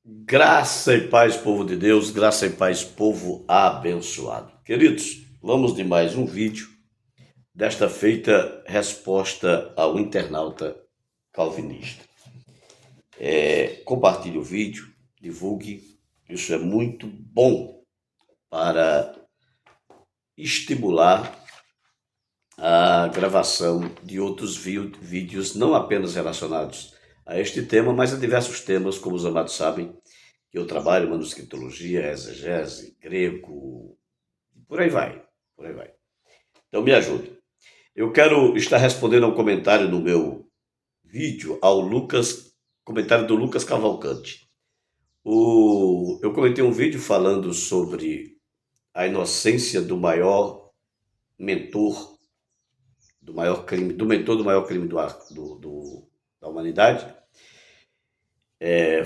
Graça e paz, povo de Deus, graça e paz, povo abençoado. Queridos, vamos de mais um vídeo. Desta feita, resposta ao internauta calvinista. Compartilhe o vídeo, divulgue, isso é muito bom para estimular a gravação de outros vídeos, não apenas relacionados a este tema, mas a diversos temas, como os amados sabem, que eu trabalho, manuscritologia, exegese, grego, por aí vai, por aí vai. Então me ajude. Eu quero estar respondendo ao comentário no meu vídeo, comentário do Lucas Cavalcante. Eu comentei um vídeo falando sobre a inocência do maior mentor, do mentor do maior crime da humanidade,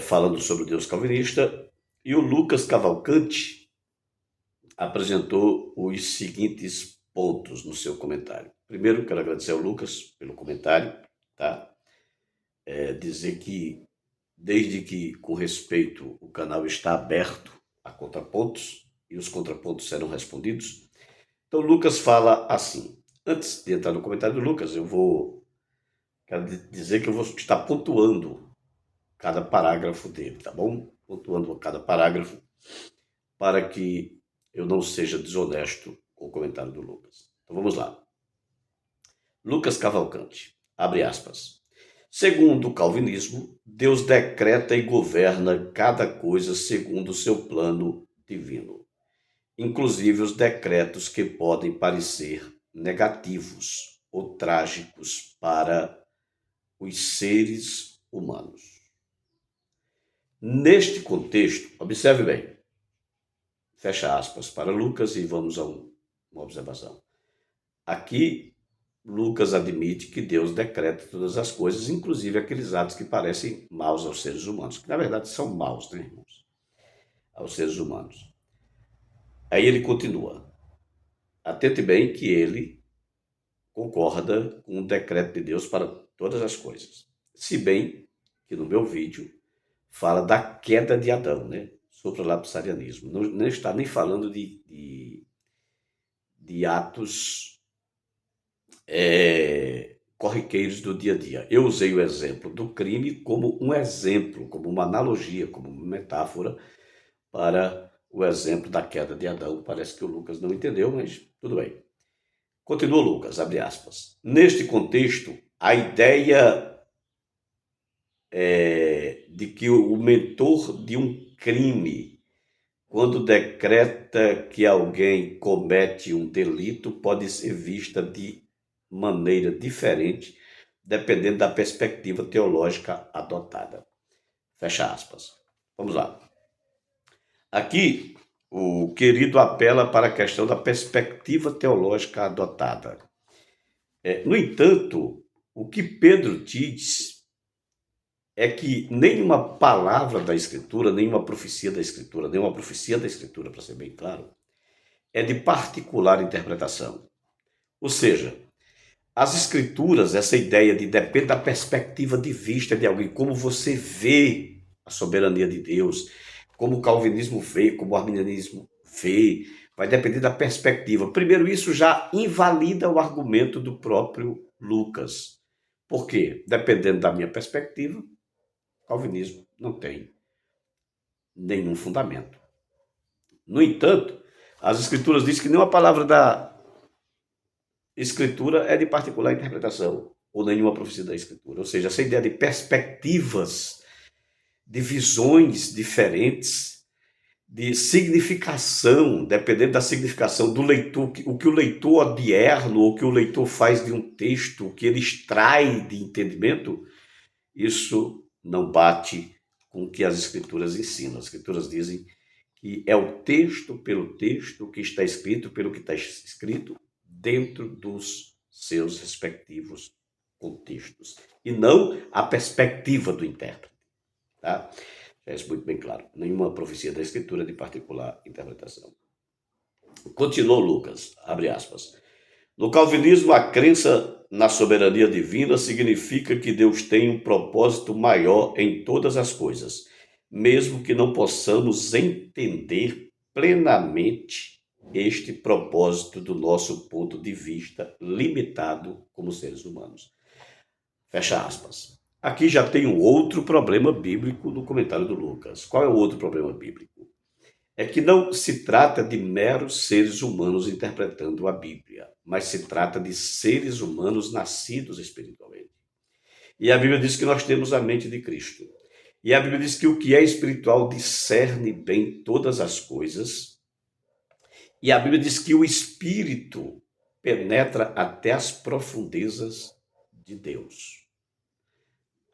falando sobre o Deus calvinista, e o Lucas Cavalcante apresentou os seguintes pontos no seu comentário. Primeiro, quero agradecer ao Lucas pelo comentário, tá? Dizer que, desde que, com respeito, o canal está aberto a contrapontos, e os contrapontos serão respondidos. Então, Lucas fala assim. Antes de entrar no comentário do Lucas, quero dizer que eu vou estar pontuando cada parágrafo dele, tá bom? Pontuando cada parágrafo para que eu não seja desonesto com o comentário do Lucas. Então vamos lá. Lucas Cavalcante, abre aspas. Segundo o calvinismo, Deus decreta e governa cada coisa segundo o seu plano divino, inclusive os decretos que podem parecer negativos ou trágicos para os seres humanos. Neste contexto, observe bem, fecha aspas para Lucas e vamos a uma observação. Aqui, Lucas admite que Deus decreta todas as coisas, inclusive aqueles atos que parecem maus aos seres humanos, que na verdade são maus, né, irmãos? Aos seres humanos. Aí ele continua. Atente bem que ele concorda com o decreto de Deus para todas as coisas. Se bem que no meu vídeo fala da queda de Adão, né? Supralapsarianismo. Não está nem falando de atos corriqueiros do dia a dia. Eu usei o exemplo do crime como um exemplo, como uma analogia, como uma metáfora para o exemplo da queda de Adão. Parece que o Lucas não entendeu, mas tudo bem. Continua Lucas, abre aspas. Neste contexto, a ideia de que o mentor de um crime, quando decreta que alguém comete um delito, pode ser vista de maneira diferente, dependendo da perspectiva teológica adotada. Fecha aspas. Vamos lá. Aqui, o querido apela para a questão da perspectiva teológica adotada. No entanto, o que Pedro diz é que nenhuma palavra da Escritura, nenhuma profecia da Escritura, para ser bem claro, é de particular interpretação. Ou seja, as Escrituras, essa ideia de depende da perspectiva de vista de alguém, como você vê a soberania de Deus, como o calvinismo vê, como o arminianismo vê, vai depender da perspectiva. Primeiro, isso já invalida o argumento do próprio Lucas. Por quê? Dependendo da minha perspectiva, o calvinismo não tem nenhum fundamento. No entanto, as Escrituras dizem que nenhuma palavra da Escritura é de particular interpretação, ou nenhuma profecia da Escritura. Ou seja, essa ideia de perspectivas, de visões diferentes, de significação, dependendo da significação do leitor, o que o leitor odierno, ou o que o leitor faz de um texto, o que ele extrai de entendimento, isso não bate com o que as Escrituras ensinam. As Escrituras dizem que é o texto pelo texto, que está escrito pelo que está escrito, dentro dos seus respectivos contextos, e não a perspectiva do intérprete. Tá? Já é muito bem claro. Nenhuma profecia da Escritura de particular interpretação. Continuou Lucas, abre aspas. No calvinismo, a crença na soberania divina significa que Deus tem um propósito maior em todas as coisas, mesmo que não possamos entender plenamente este propósito do nosso ponto de vista limitado como seres humanos. Fecha aspas. Aqui já tem um outro problema bíblico no comentário do Lucas. Qual é o outro problema bíblico? É que não se trata de meros seres humanos interpretando a Bíblia, mas se trata de seres humanos nascidos espiritualmente. E a Bíblia diz que nós temos a mente de Cristo. E a Bíblia diz que o que é espiritual discerne bem todas as coisas. E a Bíblia diz que o Espírito penetra até as profundezas de Deus.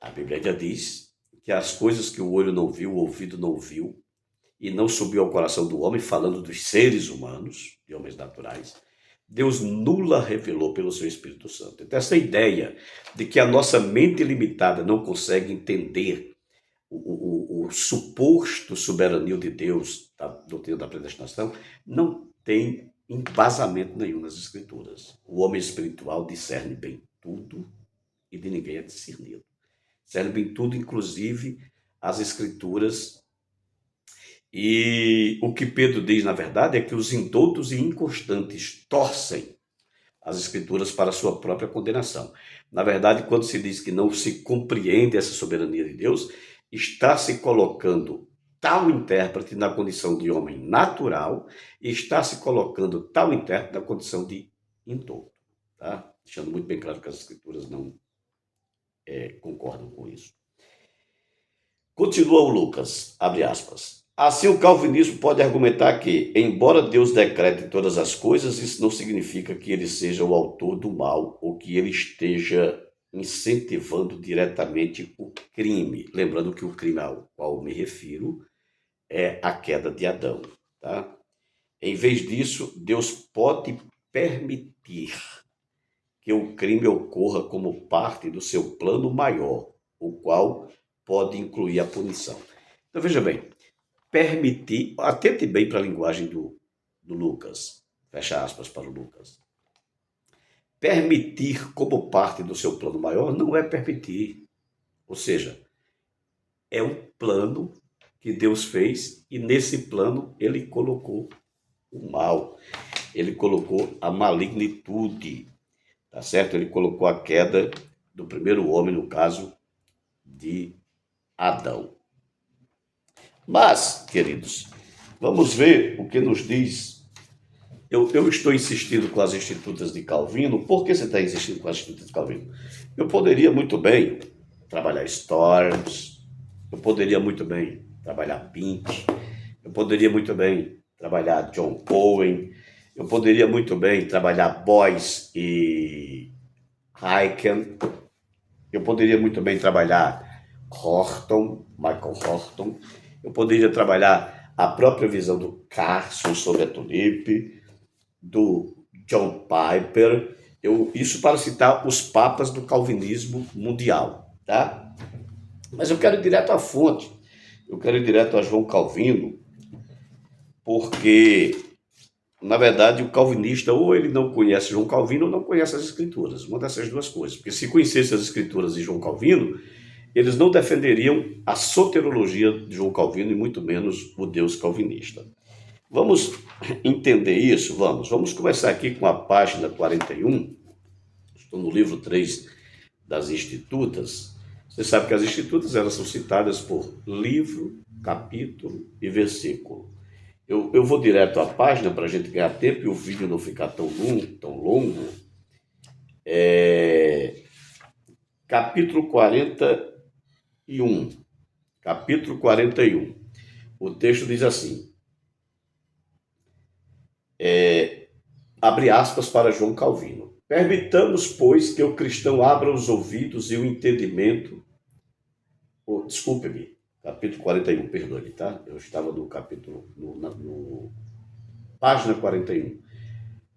A Bíblia já diz que as coisas que o olho não viu, o ouvido não viu, e não subiu ao coração do homem, falando dos seres humanos, de homens naturais, Deus nula revelou pelo seu Espírito Santo. Então, essa ideia de que a nossa mente limitada não consegue entender o suposto soberania de Deus, da doutrina da predestinação, não tem embasamento nenhum nas Escrituras. O homem espiritual discerne bem tudo e de ninguém é discernido. Discerne bem tudo, inclusive as Escrituras. E o que Pedro diz, na verdade, é que os indoutos e inconstantes torcem as Escrituras para a sua própria condenação. Na verdade, quando se diz que não se compreende essa soberania de Deus, está se colocando tal intérprete na condição de homem natural e está se colocando tal intérprete na condição de indouto. Tá? Deixando muito bem claro que as Escrituras não concordam com isso. Continua o Lucas, abre aspas. Assim, o calvinismo pode argumentar que, embora Deus decrete todas as coisas, isso não significa que ele seja o autor do mal ou que ele esteja incentivando diretamente o crime. Lembrando que o crime ao qual me refiro é a queda de Adão. Tá? Em vez disso, Deus pode permitir que o crime ocorra como parte do seu plano maior, o qual pode incluir a punição. Então, veja bem, permitir, atente bem para a linguagem do Lucas, fecha aspas para o Lucas. Permitir como parte do seu plano maior não é permitir, ou seja, é um plano que Deus fez e nesse plano ele colocou o mal, ele colocou a malignitude, tá certo? Ele colocou a queda do primeiro homem, no caso de Adão. Mas, queridos, vamos ver o que nos diz. Eu estou insistindo com as Institutas de Calvino. Por que você está insistindo com as Institutas de Calvino? Eu poderia muito bem trabalhar Storms, eu poderia muito bem trabalhar Pink, eu poderia muito bem trabalhar John Owen, eu poderia muito bem trabalhar Boyce e Hyken, eu poderia muito bem trabalhar Michael Horton, eu poderia trabalhar a própria visão do Carson sobre a tulipe, do John Piper, isso para citar os papas do calvinismo mundial, tá? Mas eu quero ir direto à fonte, eu quero ir direto a João Calvino, porque, na verdade, o calvinista ou ele não conhece João Calvino ou não conhece as Escrituras, uma dessas duas coisas, porque se conhecesse as Escrituras de João Calvino, eles não defenderiam a soteriologia de João Calvino e muito menos o Deus calvinista. Vamos entender isso? Vamos começar aqui com a página 41. Estou no livro 3 das Institutas. Você sabe que as Institutas elas são citadas por livro, capítulo e versículo. Eu vou direto à página para a gente ganhar tempo e o vídeo não ficar tão longo. Capítulo 41. Capítulo 41. O texto diz assim, abre aspas para João Calvino. Permitamos, pois, que o cristão abra os ouvidos e o entendimento. Desculpe-me, capítulo 41, perdoe, tá? Eu estava no capítulo, página 41.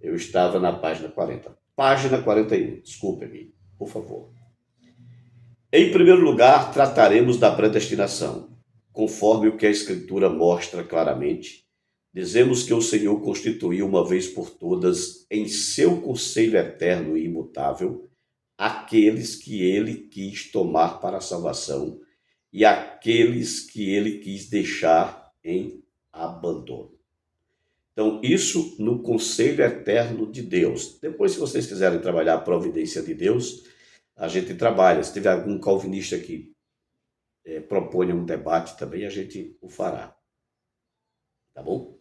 Eu estava na página 40. Página 41, desculpe-me, por favor. Em primeiro lugar, trataremos da predestinação. Conforme o que a Escritura mostra claramente, dizemos que o Senhor constituiu uma vez por todas, em seu conselho eterno e imutável, aqueles que ele quis tomar para a salvação, e aqueles que ele quis deixar em abandono. Então, isso no conselho eterno de Deus. Depois, se vocês quiserem trabalhar a providência de Deus, a gente trabalha. Se tiver algum calvinista que proponha um debate também, a gente o fará. Tá bom?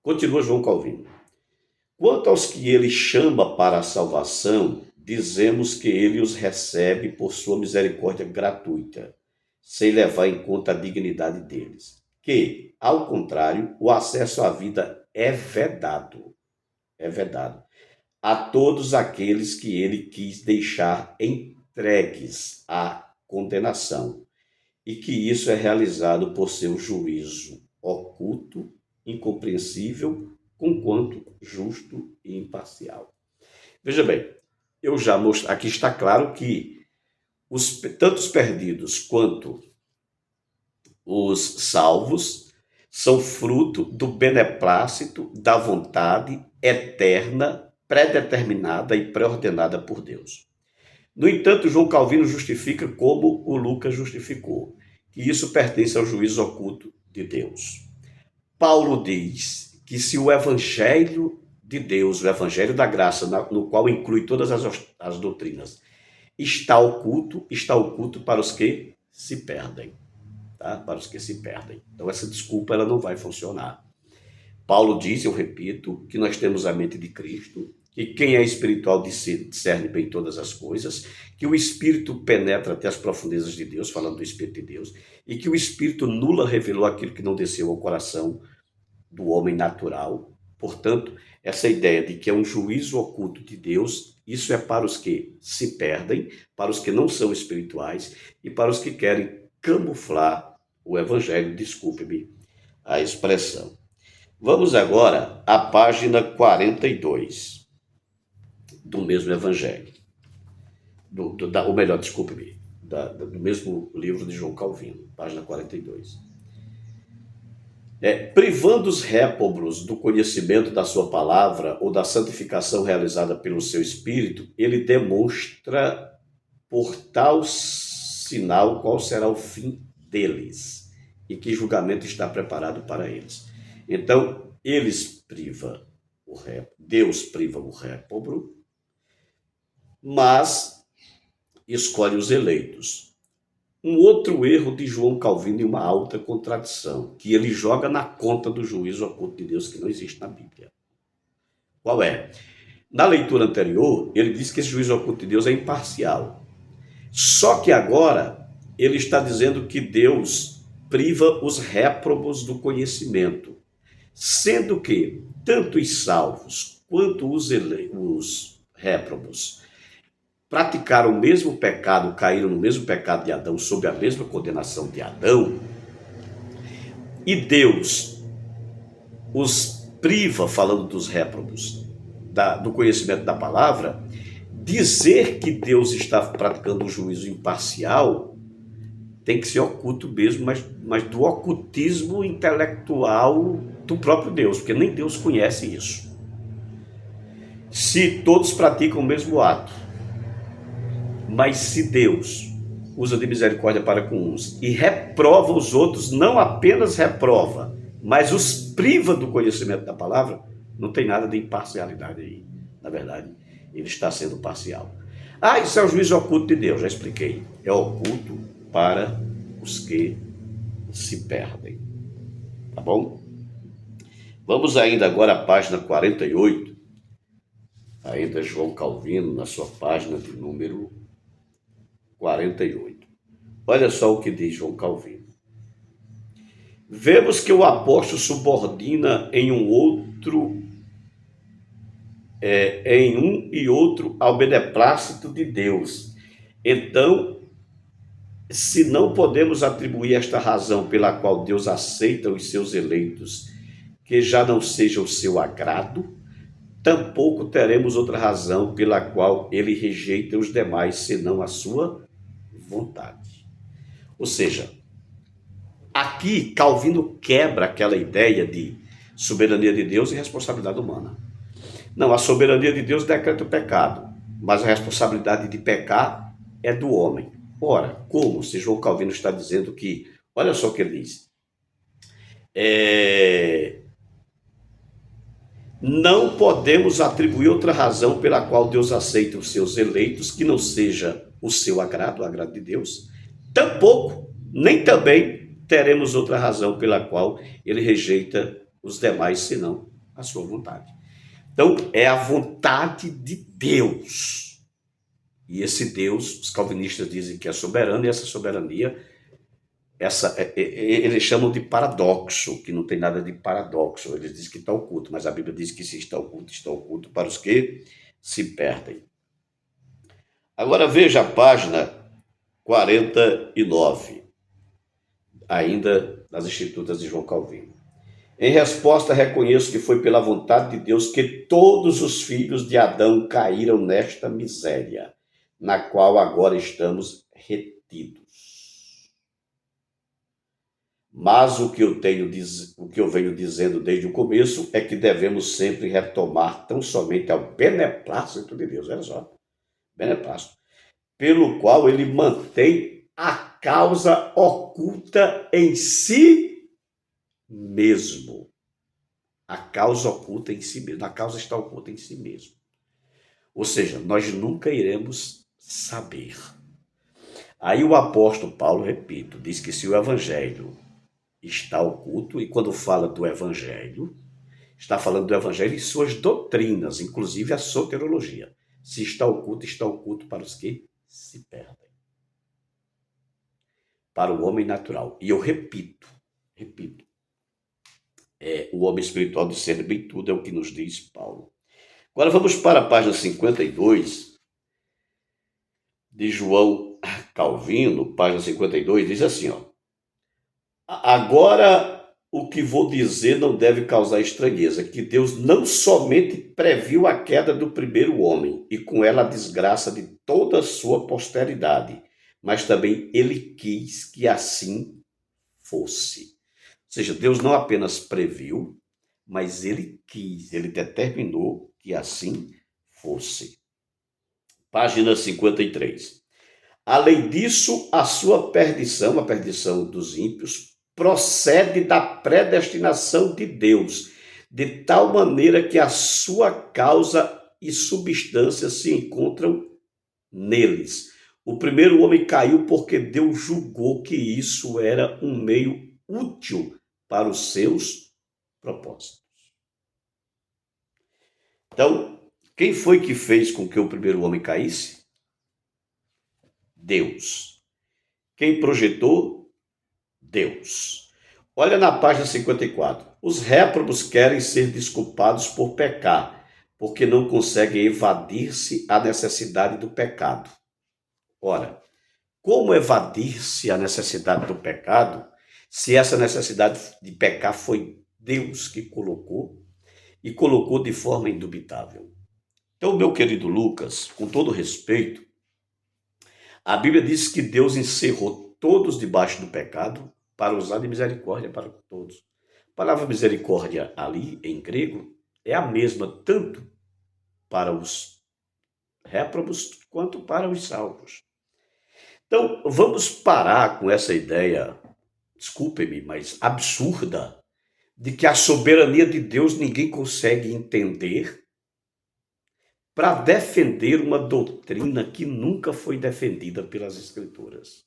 Continua João Calvino. Quanto aos que ele chama para a salvação, dizemos que ele os recebe por sua misericórdia gratuita, sem levar em conta a dignidade deles. Que, ao contrário, o acesso à vida é vedado a todos aqueles que ele quis deixar entregues à condenação, e que isso é realizado por seu juízo oculto, incompreensível, conquanto justo e imparcial. Veja bem, eu já mostrei, aqui está claro que tanto os perdidos quanto os salvos são fruto do beneplácito, da vontade eterna, predeterminada e pré-ordenada por Deus. No entanto, João Calvino justifica como o Lucas justificou, que isso pertence ao juízo oculto de Deus. Paulo diz que se o evangelho de Deus, o evangelho da graça, no qual inclui todas as doutrinas, está oculto para os que se perdem. Tá? Para os que se perdem. Então essa desculpa ela não vai funcionar. Paulo diz, eu repito, que nós temos a mente de Cristo, que quem é espiritual discerne bem todas as coisas, que o Espírito penetra até as profundezas de Deus, falando do Espírito de Deus, e que o Espírito nula revelou aquilo que não desceu ao coração do homem natural. Portanto, essa ideia de que é um juízo oculto de Deus, isso é para os que se perdem, para os que não são espirituais e para os que querem camuflar o evangelho, desculpe-me a expressão. Vamos agora à página 42 do mesmo evangelho, ou melhor, desculpe-me, do mesmo livro de João Calvino, página 42. Privando os réprobos do conhecimento da sua palavra ou da santificação realizada pelo seu Espírito, ele demonstra por tal sinal qual será o fim deles e que julgamento está preparado para eles. Então, Deus priva o réprobo, mas escolhe os eleitos. Um outro erro de João Calvino e uma alta contradição, que ele joga na conta do juízo oculto de Deus que não existe na Bíblia. Qual é? Na leitura anterior, ele diz que esse juízo oculto de Deus é imparcial. Só que agora ele está dizendo que Deus priva os réprobos do conhecimento, sendo que tanto os salvos quanto os réprobos praticaram o mesmo pecado, caíram no mesmo pecado de Adão, sob a mesma condenação de Adão, e Deus os priva, falando dos réprobos, do conhecimento da palavra. Dizer que Deus está praticando um juízo imparcial tem que ser oculto mesmo, mas do ocultismo intelectual do próprio Deus, porque nem Deus conhece isso. Se todos praticam o mesmo ato, mas se Deus usa de misericórdia para com uns e reprova os outros, não apenas reprova, mas os priva do conhecimento da palavra, não tem nada de imparcialidade aí. Na verdade, ele está sendo parcial. Isso é o juízo oculto de Deus, já expliquei. É oculto para os que se perdem. Tá bom? Vamos ainda agora à página 48. Ainda João Calvino, na sua página de número 48. Olha só o que diz João Calvino. Vemos que o apóstolo subordina em um e outro ao beneplácito de Deus. Então, se não podemos atribuir esta razão pela qual Deus aceita os seus eleitos, que já não seja o seu agrado, tampouco teremos outra razão pela qual ele rejeita os demais, senão a sua vontade. Ou seja, aqui Calvino quebra aquela ideia de soberania de Deus e responsabilidade humana. Não, a soberania de Deus decreta o pecado, mas a responsabilidade de pecar é do homem. Ora, como se João Calvino está dizendo que, olha só o que ele diz, não podemos atribuir outra razão pela qual Deus aceita os seus eleitos que não seja o seu agrado, o agrado de Deus. Tampouco, nem também teremos outra razão pela qual ele rejeita os demais, senão a sua vontade. Então, é a vontade de Deus. E esse Deus, os calvinistas dizem que é soberano, e essa soberania, eles chamam de paradoxo, que não tem nada de paradoxo. Eles dizem que está oculto, mas a Bíblia diz que se está oculto para os que se perdem. Agora veja a página 49, ainda das Institutas de João Calvino. Em resposta, reconheço que foi pela vontade de Deus que todos os filhos de Adão caíram nesta miséria, na qual agora estamos retidos. Mas o que eu venho dizendo desde o começo é que devemos sempre retomar tão somente ao beneplácito de Deus, olha só, beneplácito, pelo qual ele mantém a causa oculta em si mesmo. A causa oculta em si mesmo, a causa está oculta em si mesmo. Ou seja, nós nunca iremos saber. Aí o apóstolo Paulo, repito, diz que se o evangelho está oculto, e quando fala do evangelho, está falando do evangelho e suas doutrinas, inclusive a soteriologia. Se está oculto para os que se perdem. Para o homem natural. E eu repito, o homem espiritual discerne bem tudo, é o que nos diz Paulo. Agora vamos para a página 52 de João Calvino, página 52, diz assim, ó. Agora, o que vou dizer não deve causar estranheza, que Deus não somente previu a queda do primeiro homem e com ela a desgraça de toda a sua posteridade, mas também ele quis que assim fosse. Ou seja, Deus não apenas previu, mas ele quis, ele determinou que assim fosse. Página 53. Além disso, a sua perdição, a perdição dos ímpios, procede da predestinação de Deus, de tal maneira que a sua causa e substância se encontram neles. O primeiro homem caiu porque Deus julgou que isso era um meio útil para os seus propósitos. Então, quem foi que fez com que o primeiro homem caísse? Deus. Quem projetou? Deus. Olha na página 54. Os réprobos querem ser desculpados por pecar, porque não conseguem evadir-se à necessidade do pecado. Ora, como evadir-se à necessidade do pecado, se essa necessidade de pecar foi Deus que colocou, e colocou de forma indubitável? Então, meu querido Lucas, com todo respeito, a Bíblia diz que Deus encerrou todos debaixo do pecado para usar de misericórdia para todos. A palavra misericórdia ali, em grego, é a mesma tanto para os réprobos quanto para os salvos. Então, vamos parar com essa ideia, desculpem-me, mas absurda, de que a soberania de Deus ninguém consegue entender para defender uma doutrina que nunca foi defendida pelas Escrituras.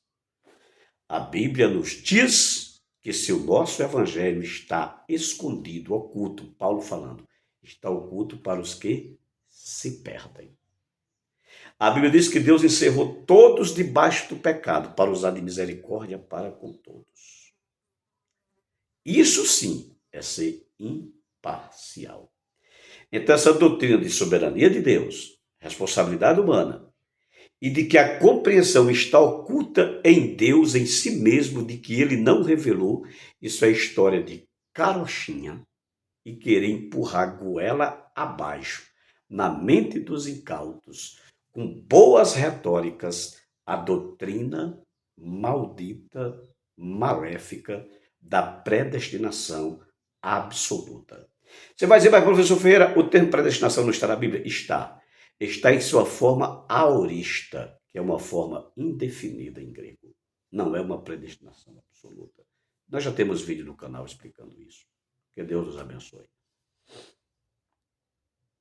A Bíblia nos diz que se o nosso evangelho está escondido, oculto, Paulo falando, está oculto para os que se perdem. A Bíblia diz que Deus encerrou todos debaixo do pecado para usar de misericórdia para com todos. Isso sim é ser imparcial. Então essa doutrina de soberania de Deus, responsabilidade humana, e de que a compreensão está oculta em Deus, em si mesmo, de que ele não revelou, isso é história de carochinha e querer empurrar goela abaixo, na mente dos incautos, com boas retóricas, a doutrina maldita, maléfica, da predestinação absoluta. Você vai dizer, mas professor Ferreira, o termo predestinação não está na Bíblia? Está. Está em sua forma aorista, que é uma forma indefinida em grego. Não é uma predestinação absoluta. Nós já temos vídeo no canal explicando isso. Que Deus nos abençoe.